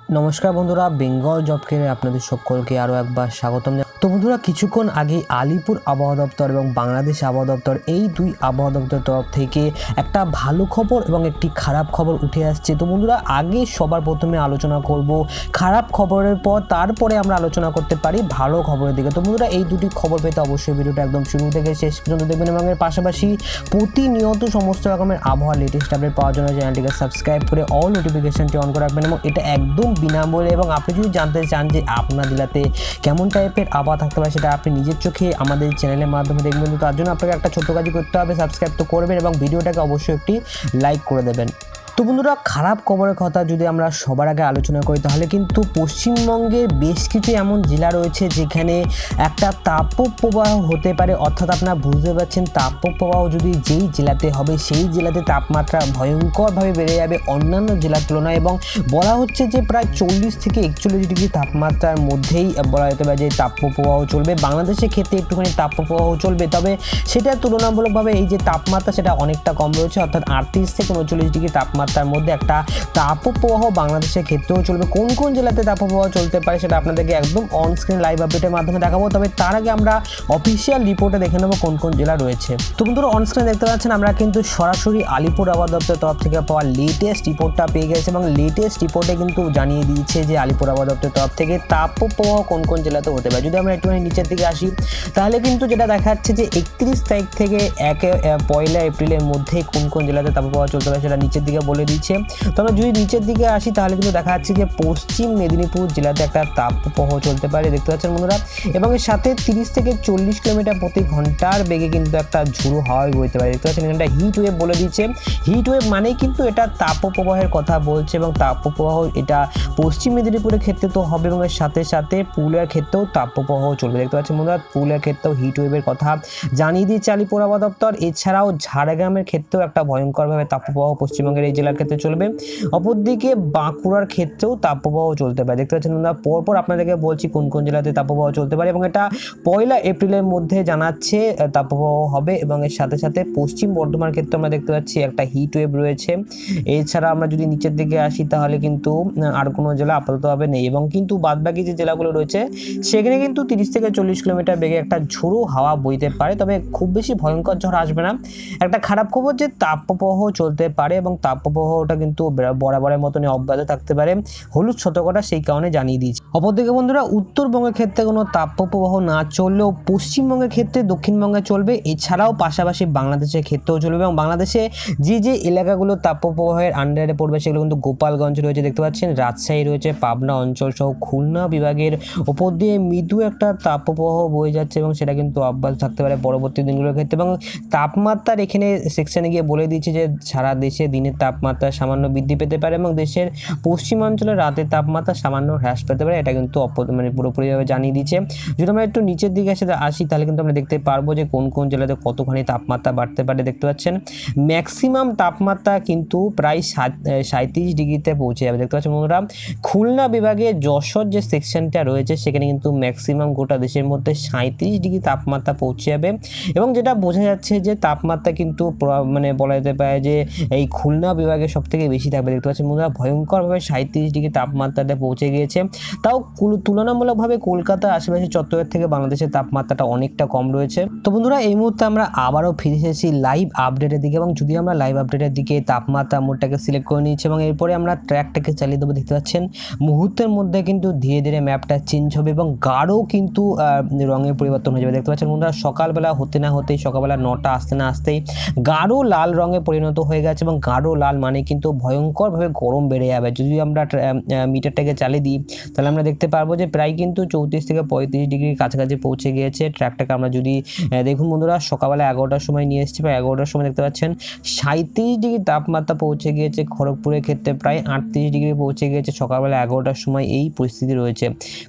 নমস্কার বন্ধুরা, বেঙ্গল জব কেয়ারে আপনাদের সকলকে আরও একবার স্বাগতম। তো বন্ধুরা, কিছুক্ষণ আগে আলিপুর আবহাওয়া দপ্তর এবং বাংলাদেশ আবহাওয়া দপ্তর এই দুই আবহাওয়া দপ্তরের তরফ থেকে একটা ভালো খবর এবং একটি খারাপ খবর উঠে আসছে। তো বন্ধুরা, আগে সবার প্রথমে আলোচনা করব খারাপ খবরের পর, তারপরে আমরা আলোচনা করতে পারি ভালো খবরের দিকে। তো বন্ধুরা, এই দুটি খবর পেতে অবশ্যই ভিডিওটা একদম শুরু থেকে শেষ পর্যন্ত দেখবেন এবং এর পাশাপাশি প্রতিনিয়ত সমস্ত রকমের আবহাওয়া লেটেস্ট আপডেট পাওয়ার জন্য চ্যানেলটিকে সাবস্ক্রাইব করে অল নোটিফিকেশনটি অন করে রাখবেন এবং এটা একদম বিনামূল্যে। এবং আপনি যদি জানতে চান যে আপনার জেলাতে কেমন টাইপের আবহাওয়া থাকতে পারে, সেটা আপনি নিজের চোখে আমাদের চ্যানেলের মাধ্যমে দেখবেন। তো তার জন্য আপনাকে একটা ছোট্ট কাজই করতে হবে, সাবস্ক্রাইব তো করবেন এবং ভিডিওটাকে অবশ্যই একটি লাইক করে দেবেন। তো বন্ধুরা, খারাপ খবরের কথা যদি আমরা সবার আগে আলোচনা করি, তাহলে কিন্তু পশ্চিমবঙ্গের বেশ কিছু এমন জেলা রয়েছে যেখানে একটা তাপপ্রবাহ হতে পারে। অর্থাৎ আপনারা বুঝতে পারছেন, তাপপ্রবাহ যদি যেই জেলাতে হবে সেই জেলাতে তাপমাত্রা ভয়ঙ্করভাবে বেড়ে যাবে অন্যান্য জেলার তুলনায়। এবং বলা হচ্ছে যে প্রায় 40 থেকে 41 ডিগ্রি তাপমাত্রার মধ্যেই বলা যেতে পারে যে তাপপ্রবাহ চলবে। বাংলাদেশের ক্ষেত্রে একটুখানি তাপপ্রবাহ চলবে, তবে সেটা তুলনামূলকভাবে এই যে তাপমাত্রা সেটা অনেকটা কম রয়েছে। অর্থাৎ 38 থেকে 39 ডিগ্রি তাপমাত্রার মধ্যে একটা তাপপ্রবাহ বাংলাদেশের ক্ষেত্রেও চলবে। কোন কোন জেলাতে তাপপ্রবাহ চলতে পারে সেটা আপনাদেরকে একদম অন স্ক্রিন লাইভ আপডেটের মাধ্যমে দেখাবো। তবে তার আগে আমরা অফিসিয়াল রিপোর্টে দেখে নেবো কোন কোন জেলা রয়েছে। তো বন্ধুরা, অন স্ক্রিনে দেখতে পাচ্ছেন আমরা কিন্তু সরাসরি আলিপুর আবহাওয়া দপ্তরের তরফ থেকে পাওয়া লেটেস্ট রিপোর্টটা পেয়ে গেছে এবং লেটেস্ট রিপোর্টে কিন্তু জানিয়ে দিয়েছে যে আলিপুর আবহাওয়া দপ্তরের তরফ থেকে তাপপ্রবাহ কোন কোন জেলাতে হতে পারে। যদি আমরা একটুখানি নিচের দিকে আসি, তাহলে কিন্তু যেটা দেখাচ্ছে যে 31 তারিখ থেকে 1 এপ্রিলের মধ্যে কোন কোন জেলাতে তাপপ্রবাহ চলতে পারে সেটা নিচের দিকে বলে দিচ্ছে। তো আমরা যদি নিচের দিকে আসি, তাহলে কিন্তু দেখা যাচ্ছে যে পশ্চিম মেদিনীপুর জেলাতে একটা তাপপ্রবাহ চলতে পারে, দেখতে পাচ্ছেন বন্ধুরা। এবং এর সাথে 30 থেকে 40 কিলোমিটার প্রতি ঘন্টার বেগে কিন্তু একটা ঝোড়ো হাওয়া বইতে পারে, দেখতে পাচ্ছেন। এখানটা হিট ওয়েভ বলে দিচ্ছে। হিট ওয়েভ মানেই কিন্তু এটা তাপপ্রবাহের কথা বলছে এবং তাপপ্রবাহ এটা পশ্চিম মেদিনীপুরের ক্ষেত্রে তো হবে এবং এর সাথে সাথে পুরুলিয়ার ক্ষেত্রেও তাপপ্রবাহ চলবে, দেখতে পাচ্ছেন বন্ধুরা। পুরুলিয়ার ক্ষেত্রেও হিট ওয়েভের কথা জানিয়ে দিচ্ছে আলিপুর আবহাওয়া দপ্তর। এছাড়াও ঝাড়গ্রামের ক্ষেত্রেও একটা ভয়ঙ্করভাবে তাপপ্রবাহ পশ্চিমবঙ্গের এই জেলার ক্ষেত্রে চলবে। অপরদিকে বাঁকুড়ার ক্ষেত্রেও তাপপ্রবাহ চলতে পারে, দেখতে পাচ্ছেন বন্ধুরা। পরপর আপনাদেরকে বলছি কোন কোন জেলাতে তাপপ্রবাহ চলতে পারে এবং এটা 1 এপ্রিলের মধ্যে জানাচ্ছে তাপপ্রবাহ হবে। এবং এর সাথে সাথে পশ্চিম বর্ধমানের ক্ষেত্রে আমরা দেখতে পাচ্ছি একটা হিট ওয়েভ রয়েছে। এছাড়া আমরা যদি নিচের দিকে আসি, তাহলে কিন্তু আর কোনো জেলা আপাততভাবে নেই এবং কিন্তু বাদবাকি যে জেলাগুলো রয়েছে সেখানে কিন্তু 30 থেকে 40 কিলোমিটার বেগে একটা ঝোড়ো হাওয়া বইতে পারে, তবে খুব বেশি ভয়ঙ্কর ঝড় আসবে না। একটা খারাপ খবর যে তাপপ্রবাহ চলতে পারে এবং তাপপ্রবাহটা কিন্তু বরাবরের মতনই অব্যাহত থাকতে পারে। হলুদ সতর্কতা সেই কারণে জানিয়ে দিয়েছে। অপরদিকে বন্ধুরা, উত্তরবঙ্গের ক্ষেত্রে কোনো তাপপ্রবাহ না চললেও পশ্চিমবঙ্গের ক্ষেত্রে দক্ষিণবঙ্গে চলবে। এছাড়াও পাশাপাশি বাংলাদেশের ক্ষেত্রেও চলবে এবং বাংলাদেশে যে যে এলাকাগুলো তাপপ্রবাহের আন্ডারে পড়বে সেগুলো কিন্তু গোপালগঞ্জ রয়েছে, দেখতে পাচ্ছেন, রাজশাহী রয়েছে, পাবনা অঞ্চল সহ খুলনা বিভাগের ওপর দিয়ে মৃদু একটা তাপপ্রবাহ বয়ে যাচ্ছে এবং সেটা কিন্তু অব্যাহত থাকতে পারে পরবর্তী দিনগুলোর ক্ষেত্রে। এবং তাপমাত্রার এখানে সেকশনে গিয়ে বলে দিচ্ছে যে সারা দেশে দিনের তাপমাত্রা সামান্য বৃদ্ধি পেতে পারে এবং দেশের পশ্চিমাঞ্চলে রাতের তাপমাত্রা সামান্য হ্রাস পেতে পারে, এটা কিন্তু পুরোপুরিভাবে জানিয়ে দিচ্ছে। যদি আমরা একটু নিচের দিকে আসি, তাহলে কিন্তু আমরা দেখতে পারবো যে কোন কোন জেলাতে কতখানি তাপমাত্রা বাড়তে পারে, দেখতে পাচ্ছেন। ম্যাক্সিমাম তাপমাত্রা কিন্তু প্রায় 37 ডিগ্রিতে পৌঁছে যাবে, দেখতে পাচ্ছেন বন্ধুরা। খুলনা বিভাগে যশোর যে সেকশনটা রয়েছে সেখানে কিন্তু ম্যাক্সিমাম গোটা দেশের মধ্যে 37 ডিগ্রি তাপমাত্রা পৌঁছে যাবে এবং যেটা বোঝা যাচ্ছে যে তাপমাত্রা কিন্তু বলা যেতে পারে যে এই খুলনা বিভাগে সব থেকে বেশি থাকবে, দেখতে পাচ্ছেন বন্ধুরা। ভয়ঙ্করভাবে 37 ডিগ্রি তাপমাত্রাতে পৌঁছে গিয়েছে। তাও তুলনামূলকভাবে কলকাতার আশেপাশে চত্বরের থেকে বাংলাদেশের তাপমাত্রাটা অনেকটা কম রয়েছে। তো বন্ধুরা, এই মুহূর্তে আমরা আবারও ফিরে এসেছি লাইভ আপডেটের দিকে এবং যদি আমরা লাইভ আপডেটের দিকে তাপমাত্রা মোডটাকে সিলেক্ট করে নিচ্ছি এবং এরপরে আমরা ট্র্যাকটাকে চালিয়ে দেবো, দেখতে পাচ্ছেন মুহূর্তের মধ্যে কিন্তু ধীরে ধীরে ম্যাপটা চেঞ্জ হবে এবং গাঢ় কিন্তু রঙের পরিবর্তন হয়ে যাবে, দেখতে পাচ্ছেন বন্ধুরা। সকালবেলা হতে না হতেই, সকালবেলা 9টা আসতে না আসতেই গাঢ় লাল রঙে পরিণত হয়ে গেছে এবং গাঢ় লাল মানে কিন্তু ভয়ঙ্করভাবে গরম বেড়ে যাবে। যদি আমরা মিটারটাকে চালিয়ে দিই, তাহলে আমরা দেখতে পারবো যে প্রায় কিন্তু 34 থেকে 35 ডিগ্রির কাছাকাছি পৌঁছে গিয়েছে। ট্র্যাকটাকে আমরা যদি দেখুন বন্ধুরা, সকালবেলা 11টার সময় নিয়ে এসেছি, প্রায় 11টার সময় দেখতে পাচ্ছেন 37 ডিগ্রি তাপমাত্রা পৌঁছে গিয়েছে। খড়গপুরের ক্ষেত্রে প্রায় 38 ডিগ্রি পৌঁছে গিয়েছে সকালবেলা 11টার সময়, এই পরিস্থিতি রয়েছে।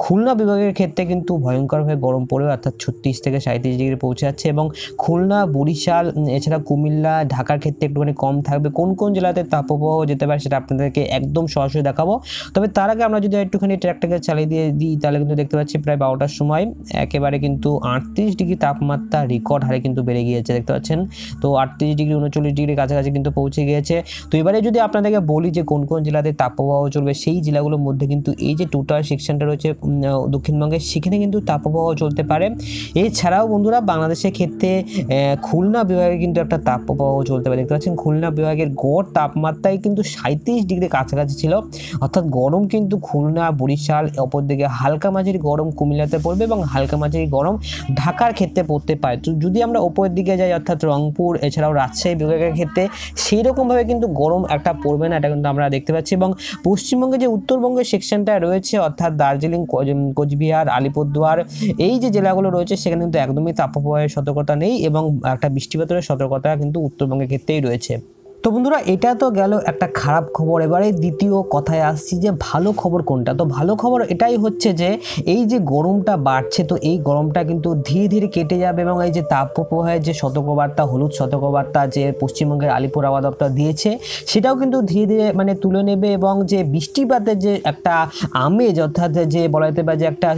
খুলনা বিভাগের ক্ষেত্রে কিন্তু ভয়ঙ্করভাবে গরম পড়বে, অর্থাৎ 36 থেকে 37 ডিগ্রি পৌঁছে যাচ্ছে এবং খুলনা, বরিশাল, এছাড়া কুমিল্লা, ঢাকার ক্ষেত্রে একটুখানি কম থাকবে। কোন কোন জেলাতে তাপপ্রবাহ যেতে পারে সেটা আপনাদেরকে একদম সরাসরি দেখাবো। তবে তার আগে আমরা যদি একটুখানি ট্র্যাকটাকে ক্যালকুলেটার চালিয়ে দিয়ে দিই তাহলে কিন্তু দেখতে পাচ্ছি প্রায় 12টার সময় একেবারে কিন্তু 38 ডিগ্রি তাপমাত্রা রেকর্ড হারে কিন্তু বেড়ে গিয়েছে, দেখতে পাচ্ছেন। তো 38 ডিগ্রি 39 ডিগ্রি কাছাকাছি কিন্তু পৌঁছে গিয়েছে। তো এবারে যদি আপনাদেরকে বলি যে কোন কোন জেলাতে তাপপ্রবাহ চলবে, সেই জেলাগুলোর মধ্যে কিন্তু এই যে টোটাল সেকশনটা রয়েছে দক্ষিণবঙ্গের, সেখানে কিন্তু তাপপ্রবাহ চলতে পারে। এছাড়াও বন্ধুরা বাংলাদেশের ক্ষেত্রে খুলনা বিভাগে কিন্তু একটা তাপপ্রবাহ চলতে পারে, দেখতে পাচ্ছেন। খুলনা বিভাগের গড় তাপমাত্রায় কিন্তু 37 ডিগ্রি কাছাকাছি ছিল, অর্থাৎ গরম কিন্তু খুলনা, বরিশাল, অপরদিকে হালকা মাঝারি গরম কুমিল্লাতে পড়বে এবং হালকা মাঝারি গরম ঢাকার ক্ষেত্রে পড়তে পারে। তো যদি আমরা ওপরের দিকে যাই অর্থাৎ রংপুর এছাড়াও রাজশাহী বিভাগের ক্ষেত্রে সেই রকমভাবে কিন্তু গরম একটা পড়বে না, এটা কিন্তু আমরা দেখতে পাচ্ছি। এবং পশ্চিমবঙ্গে যে উত্তরবঙ্গের সেকশনটা রয়েছে অর্থাৎ দার্জিলিং, কোচবিহার, আলিপুরদুয়ার এই যে জেলাগুলো রয়েছে সেখানে কিন্তু একদমই তাপপ্রবাহের সতর্কতা নেই এবং একটা বৃষ্টিপাতের সতর্কতা কিন্তু উত্তরবঙ্গের ক্ষেত্রেই রয়েছে। তো বন্ধুরা এটা তো গেল একটা খারাপ খবর। এবারে দ্বিতীয় কথায় আসছি যে ভালো খবর কোনটা। তো ভালো খবর এটাই হচ্ছে যে এই যে গরমটা বাড়ছে, তো এই গরমটা কিন্তু ধীরে ধীরে কেটে যাবে এবং এই যে তাপপ্রবাহের যে সতর্কবার্তা, হলুদ সতর্কবার্তা যে পশ্চিমবঙ্গের আলিপুর আবহাওয়া দপ্তর দিয়েছে সেটাও কিন্তু ধীরে ধীরে তুলে নেবে এবং যে বৃষ্টিপাতের যে একটা আমেজ অর্থাৎ যে বলা যেতে পারে যে একটা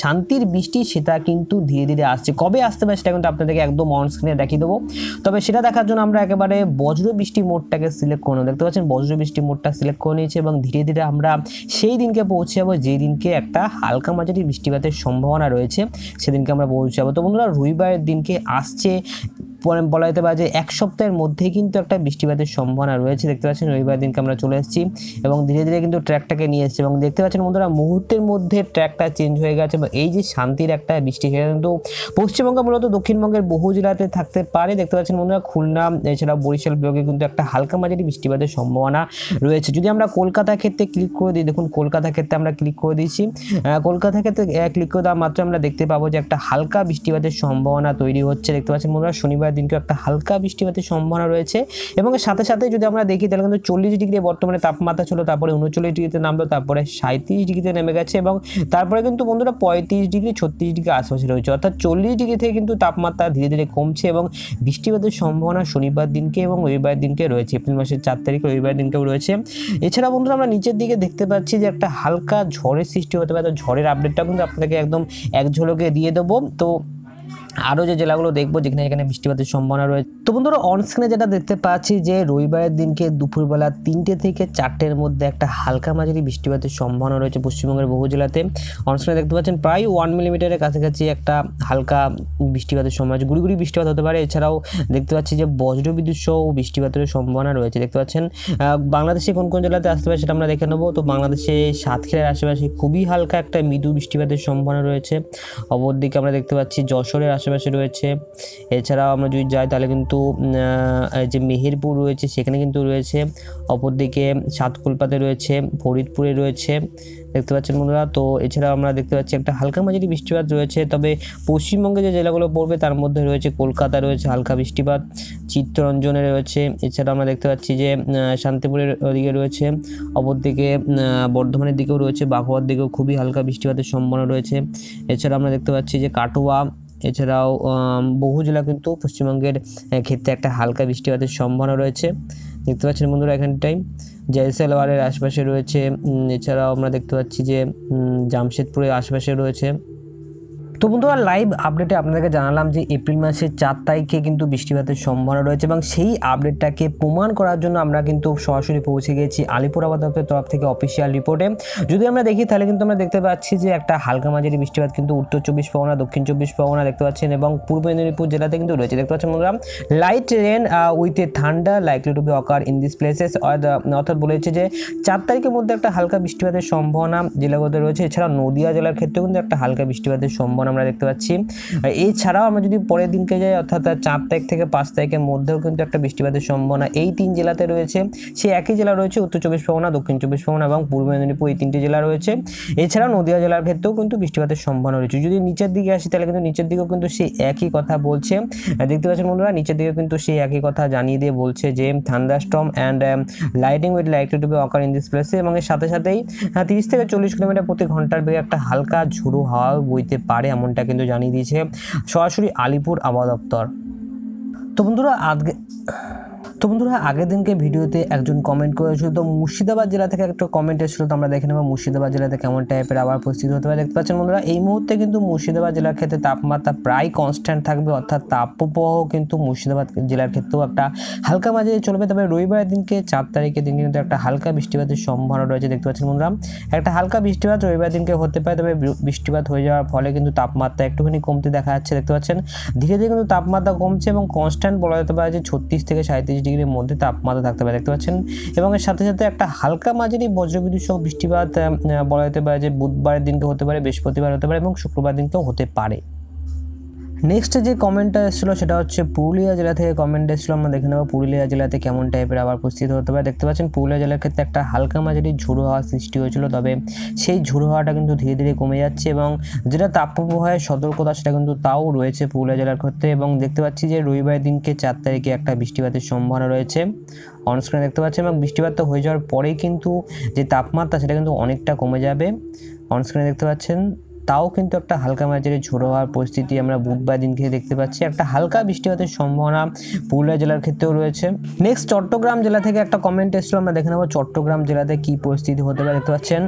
শান্তির বৃষ্টি, সেটা কিন্তু ধীরে ধীরে আসছে। কবে আসতে পারে সেটা কিন্তু আপনাদেরকে একদম অন স্ক্রিনে দেখিয়ে দেবো। তবে সেটা দেখার জন্য আমরা একেবারে বজ্র বৃষ্টি মোডটাকে সিলেক্ট করে নেব, দেখতে পাচ্ছেন বজ্র বৃষ্টি মোডটা সিলেক্ট করে নিয়েছি এবং ধীরে ধীরে আমরা সেই দিনকে পৌঁছে যাবো যেই দিনকে একটা হালকা মাঝারি বৃষ্টিপাতের সম্ভাবনা রয়েছে, সেদিনকে আমরা পৌঁছে যাবো। তো বন্ধুরা রবিবারের দিনকে আসছে, বলা যেতে পারে যে এক সপ্তাহের মধ্যেই কিন্তু একটা বৃষ্টিপাতের সম্ভাবনা রয়েছে, দেখতে পাচ্ছেন। রবিবার দিনকে আমরা চলে এসেছি এবং ধীরে ধীরে কিন্তু ট্র্যাকটাকে নিয়ে এসেছি এবং দেখতে পাচ্ছেন বন্ধুরা মুহূর্তের মধ্যে ট্র্যাকটা চেঞ্জ হয়ে গেছে এবং এই যে শান্তির একটা বৃষ্টি সেটা কিন্তু পশ্চিমবঙ্গ মূলত দক্ষিণবঙ্গের বহু জেলাতে থাকতে পারে, দেখতে পাচ্ছেন বন্ধুরা। খুলনা এছাড়া বরিশাল বিভাগে কিন্তু একটা হালকা মাঝারি বৃষ্টিপাতের সম্ভাবনা রয়েছে। যদি আমরা কলকাতার ক্ষেত্রে ক্লিক করে দিই, দেখুন কলকাতার ক্ষেত্রে আমরা ক্লিক করে দিয়েছি। কলকাতার ক্ষেত্রে ক্লিক করে দেওয়া মাত্র আমরা দেখতে পাবো যে একটা হালকা বৃষ্টিপাতের সম্ভাবনা তৈরি হচ্ছে, দেখতে পাচ্ছেন বন্ধুরা। শনিবার দিনকে একটা হালকা বৃষ্টিপাতের সম্ভাবনা রয়েছে এবং সাথে সাথে যদি আমরা দেখি তাহলে কিন্তু 40 ডিগ্রি বর্তমানে তাপমাত্রা ছিল, তারপরে 39 ডিগ্রিতে নামলো, তারপরে 37 ডিগ্রিতে নেমে গেছে এবং তারপরে কিন্তু বন্ধুরা 35 ডিগ্রি 36 ডিগ্রি আশেপাশে রয়েছে, অর্থাৎ 40 ডিগ্রি থেকে কিন্তু তাপমাত্রা ধীরে ধীরে কমছে এবং বৃষ্টিপাতের সম্ভাবনা শনিবার দিনকে এবং রবিবার দিনকে রয়েছে। এপ্রিল মাসের 4 তারিখে রবিবার দিনকেও রয়েছে। এছাড়া বন্ধুরা আমরা নিচের দিকে দেখতে পাচ্ছি যে একটা হালকা ঝড়ের সৃষ্টি হতে পারে, তো ঝড়ের আপডেটটা কিন্তু আপনাকে একদম এক ঝলকে দিয়ে দেবো। তো আরও যে জেলাগুলো দেখবো যেখানে এখানে বৃষ্টিপাতের সম্ভাবনা রয়েছে। তো বন্ধুরা অন স্ক্রিনে যেটা দেখতে পাচ্ছি যে রবিবারের দিনকে দুপুরবেলা 3টে থেকে 4টের মধ্যে একটা হালকা মাঝারি বৃষ্টিপাতের সম্ভাবনা রয়েছে পশ্চিমবঙ্গের বহু জেলাতে। অন স্ক্রিনে দেখতে পাচ্ছেন প্রায় 1 মিলিমিটারের কাছাকাছি একটা হালকা বৃষ্টিপাতের সম্ভাবনা, গুড়ি গুড়ি বৃষ্টিপাত হতে পারে। এছাড়াও দেখতে পাচ্ছি যে বজ্রবিদ্যুৎ সহ বৃষ্টিপাতের সম্ভাবনা রয়েছে, দেখতে পাচ্ছেন। বাংলাদেশে কোন কোন জেলাতে আসতে পারে সেটা আমরা দেখে নেবো। তো বাংলাদেশে সাতক্ষীরার আশেপাশে খুবই হালকা একটা মৃদু বৃষ্টিপাতের সম্ভাবনা রয়েছে। অপরদিকে আমরা দেখতে পাচ্ছি যশোরের আশেপাশে রয়েছে। এছাড়াও আমরা যদি যাই তাহলে কিন্তু যে মেহেরপুর রয়েছে সেখানে কিন্তু রয়েছে, অপরদিকে সাতকোলপাতে রয়েছে, ফরিদপুরে রয়েছে, দেখতে পাচ্ছেন বন্ধুরা। তো এছাড়াও আমরা দেখতে পাচ্ছি একটা হালকা মাঝারি বৃষ্টিপাত রয়েছে। তবে পশ্চিমবঙ্গে যে জেলাগুলো পড়বে তার মধ্যে রয়েছে কলকাতা রয়েছে হালকা বৃষ্টিপাত, চিত্তরঞ্জনে রয়েছে, এছাড়া আমরা দেখতে পাচ্ছি যে শান্তিপুরের দিকে রয়েছে, অপরদিকে বর্ধমানের দিকেও রয়েছে, বাঁকুড়ার দিকেও খুবই হালকা বৃষ্টিপাতের সম্ভাবনা রয়েছে। এছাড়া আমরা দেখতে পাচ্ছি যে কাটোয়া, এছাড়াও বহু জেলা কিন্তু পশ্চিমবঙ্গের ক্ষেত্রে একটা হালকা বৃষ্টিপাতের সম্ভাবনা রয়েছে, দেখতে পাচ্ছেন বন্ধুরা। এখানটাই জয়সালওয়ারের আশপাশে রয়েছে, এছাড়াও আমরা দেখতে পাচ্ছি যে জামশেদপুরের আশপাশে রয়েছে। তো বন্ধুরা লাইভ আপডেটে আপনাদেরকে জানালাম যে এপ্রিল মাসের 4 তারিখে কিন্তু বৃষ্টিপাতের সম্ভাবনা রয়েছে এবং সেই আপডেটটাকে প্রমাণ করার জন্য আমরা কিন্তু সরাসরি পৌঁছে গিয়েছি আলিপুর আবহাওয়া দপ্তরের তরফ থেকে অফিসিয়াল রিপোর্টে। যদি আমরা দেখি তাহলে কিন্তু আমরা দেখতে পাচ্ছি যে একটা হালকা মাঝারি বৃষ্টিপাত কিন্তু উত্তর 24 পরগনা, দক্ষিণ 24 পরগনা দেখতে পাচ্ছেন এবং পূর্ব মেদিনীপুর জেলাতে কিন্তু রয়েছে, দেখতে পাচ্ছেন বন্ধুরা। Light rain with a thunder likely to be occur in this places, অর্থাৎ বলেছে যে 4 তারিখের মধ্যে একটা হালকা বৃষ্টিপাতের সম্ভাবনা জেলাগুলোতে রয়েছে। এছাড়াও নদিয়া জেলার ক্ষেত্রেও কিন্তু একটা হালকা বৃষ্টিপাতের সম্ভাবনা আমরা দেখতে পাচ্ছি। এছাড়াও আমরা যদি পরের দিনকে যাই অর্থাৎ 4 তারিখ থেকে 5 তারিখের মধ্যেও কিন্তু একটা বৃষ্টিপাতের সম্ভাবনা এই 3 জেলাতে রয়েছে। সেই একই জেলা রয়েছে উত্তর 24 পরগনা, দক্ষিণ 24 পরগনা এবং পূর্ব মেদিনীপুর, এই 3টে জেলা রয়েছে। এছাড়াও নদিয়া জেলার ক্ষেত্রেও কিন্তু বৃষ্টিপাতের সম্ভাবনা রয়েছে। যদি নিচের দিকে আসি তাহলে কিন্তু নিচের দিকেও কিন্তু সেই একই কথা বলছে, দেখতে পাচ্ছেন বন্ধুরা। নিচের দিকে কিন্তু সেই একই কথা জানিয়ে দিয়ে বলছে যে thunderstorm and lighting with likely to be occur in this place এবং এর সাথে সাথেই 30 থেকে 40 কিলোমিটার প্রতি ঘন্টার বেগে একটা হালকা ঝোড়ো হাওয়া বইতে পারে, এমনটা কিন্তু জানিয়ে দিয়েছে সরাসরি আলিপুর আবহাওয়া দপ্তর। তো তো বন্ধুরা আগের দিনকে ভিডিওতে একজন কমেন্ট করেছিল, তো মুর্শিদাবাদ জেলা থেকে একটা কমেন্ট এসেছিল, তো আমরা দেখে নেব মুর্শিদাবাদ জেলাতে কেমন টাইপের আবার পরিস্থিতি হতে পারে। দেখতে পাচ্ছেন বন্ধুরা এই মুহূর্তে কিন্তু মুর্শিদাবাদ জেলার ক্ষেত্রে তাপমাত্রা প্রায় কনস্ট্যান্ট থাকবে, অর্থাৎ তাপপ্রবাহ কিন্তু মুর্শিদাবাদ জেলার ক্ষেত্রেও একটা হালকা মাঝারি চলবে। তবে রবিবারের দিনকে 4 তারিখের দিন কিন্তু একটা হালকা বৃষ্টিপাতের সম্ভাবনা রয়েছে। দেখতে পাচ্ছেন বন্ধুরা একটা হালকা বৃষ্টিপাত রবিবার দিনকে হতে পারে, তবে বৃষ্টিপাত হয়ে যাওয়ার ফলে কিন্তু তাপমাত্রা একটুখানি কমতে দেখা যাচ্ছে। দেখতে পাচ্ছেন ধীরে ধীরে কিন্তু তাপমাত্রা কমছে এবং কনস্ট্যান্ট বলা যেতে পারে যে 36 থেকে 37 ডিগ্রির মধ্যে তাপমাত্রা থাকতে পারে। দেখতে পাচ্ছেন এবং এর সাথে সাথে একটা হালকা মাঝারি বজ্রবিদ্যুৎ সহ বৃষ্টিপাত বলা যেতে পারে যে বুধবারের দিনকে হতে পারে, বৃহস্পতিবার হতে পারে এবং শুক্রবার দিনকেও হতে পারে। নেক্সট যে কমেন্টটা এসেছিলো সেটা হচ্ছে পুরুলিয়া জেলা থেকে কমেন্ট এসেছিলো। আমরা দেখে নেব পুরুলিয়া জেলাতে কেমন টাইপের আবার পরিস্থিতি হতে পারে। দেখতে পাচ্ছেন পুরুলিয়া জেলার ক্ষেত্রে একটা হালকা মাঝারি ঝোড়ো হাওয়া সৃষ্টি হয়েছিল, তবে সেই ঝোড়ো হাওয়াটা কিন্তু ধীরে ধীরে কমে যাচ্ছে এবং যেটা তাপপ্রবাহের সতর্কতা সেটা কিন্তু তাও রয়েছে পুরুলিয়া জেলার ক্ষেত্রে। এবং দেখতে পাচ্ছি যে রবিবার দিনকে 4 তারিখে একটা বৃষ্টিপাতের সম্ভাবনা রয়েছে অনস্ক্রিনে দেখতে পাচ্ছেন, এবং বৃষ্টিপাত হয়ে যাওয়ার পরেই কিন্তু যে তাপমাত্রা সেটা কিন্তু অনেকটা কমে যাবে অনস্ক্রিনে দেখতে পাচ্ছেন। তাও কিন্তু একটা হালকা মাঝারি ঝোড়ো হওয়ার পরিস্থিতি আমরা বুধবার দিনকে দেখতে পাচ্ছি। একটা হালকা বৃষ্টিপাতের সম্ভাবনা পুরুলিয়া জেলার ক্ষেত্রেও রয়েছে। নেক্সট চট্টগ্রাম জেলা থেকে একটা কমেন্ট এসেছিল, আমরা দেখে নেব চট্টগ্রাম জেলাতে কী পরিস্থিতি হতে পারে। দেখতে পাচ্ছেন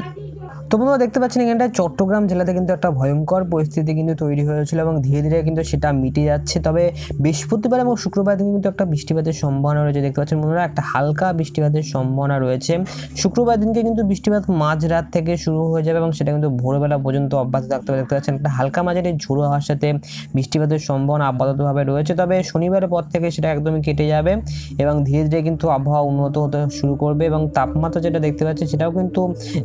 তো বন্ধুরা দেখতে পাচ্ছেন এখানটায় চট্টগ্রাম জেলাতে কিন্তু একটা ভয়ঙ্কর পরিস্থিতি কিন্তু তৈরি হয়েছিল এবং ধীরে ধীরে কিন্তু সেটা মিটে যাচ্ছে। তবে বৃহস্পতিবার এবং শুক্রবার দিনে কিন্তু একটা বৃষ্টিপাতের সম্ভাবনা রয়েছে। দেখতে পাচ্ছেন বন্ধুরা একটা হালকা বৃষ্টিপাতের সম্ভাবনা রয়েছে। শুক্রবার দিনকে কিন্তু বৃষ্টিপাত মাঝরাত থেকে শুরু হয়ে যাবে এবং সেটা কিন্তু ভোরবেলা পর্যন্ত অব্যাহত থাকতে পারে। দেখতে পাচ্ছেন একটা হালকা মাঝারি ঝোড়ো হওয়ার সাথে বৃষ্টিপাতের সম্ভাবনা আপাততভাবে রয়েছে, তবে শনিবারের পর থেকে সেটা একদমই কেটে যাবে এবং ধীরে ধীরে কিন্তু আবহাওয়া উন্নত হতে শুরু করবে এবং তাপমাত্রা যেটা দেখতে পাচ্ছি সেটাও কিন্তু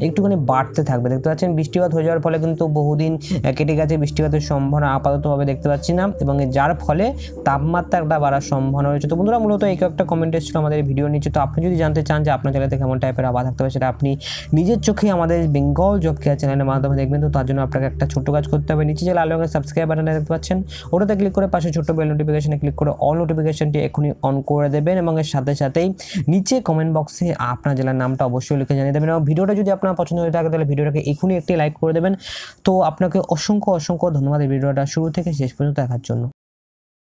একটুখানি বাড়তে থাকবে। দেখতে পাচ্ছেন বৃষ্টিপাত হয়ে যাওয়ার ফলে কিন্তু বহুদিন কেটে গেছে, বৃষ্টিপাতের সম্ভাবনা আপাততভাবে দেখতে পাচ্ছি না এবং যার ফলে তাপমাত্রা একটা বাড়ার সম্ভাবনা রয়েছে। তো বন্ধুরা মূলত এই একটা কমেন্ট এসেছিল আমাদের ভিডিও নিচে। তো আপনি যদি জানতে চান যে আপনার জেলাতে কেমন টাইপের আবহাওয়া থাকতে পারে সেটা আপনি নিজের চোখে আমাদের বেঙ্গল জব কেয়ার চ্যানেলের মাধ্যমে দেখবেন। তো তার জন্য আপনাকে একটা ছোট্ট কাজ করতে হবে, নিচে যে লাল রঙের সাবস্ক্রাইব বাটনটা দেখতে পাচ্ছেন ওটাতে ক্লিক করে পাশে ছোট্ট বেল নোটিফিকেশনে ক্লিক করে অল নোটিফিকেশনটি এখনই অন করে দেবেন এবং এর সাথে সাথেই নিচে কমেন্ট বক্সে আপনার জেলার নামটা অবশ্যই লিখে জানিয়ে দেবেন এবং ভিডিওটা যদি আপনার পছন্দ হয়ে থাকে তাহলে ভিডিওটাকে এখনই একটি লাইক করে দেবেন। তো আপনাকে অসংখ্য ধন্যবাদ এই ভিডিওটা শুরু থেকে শেষ পর্যন্ত দেখার জন্য।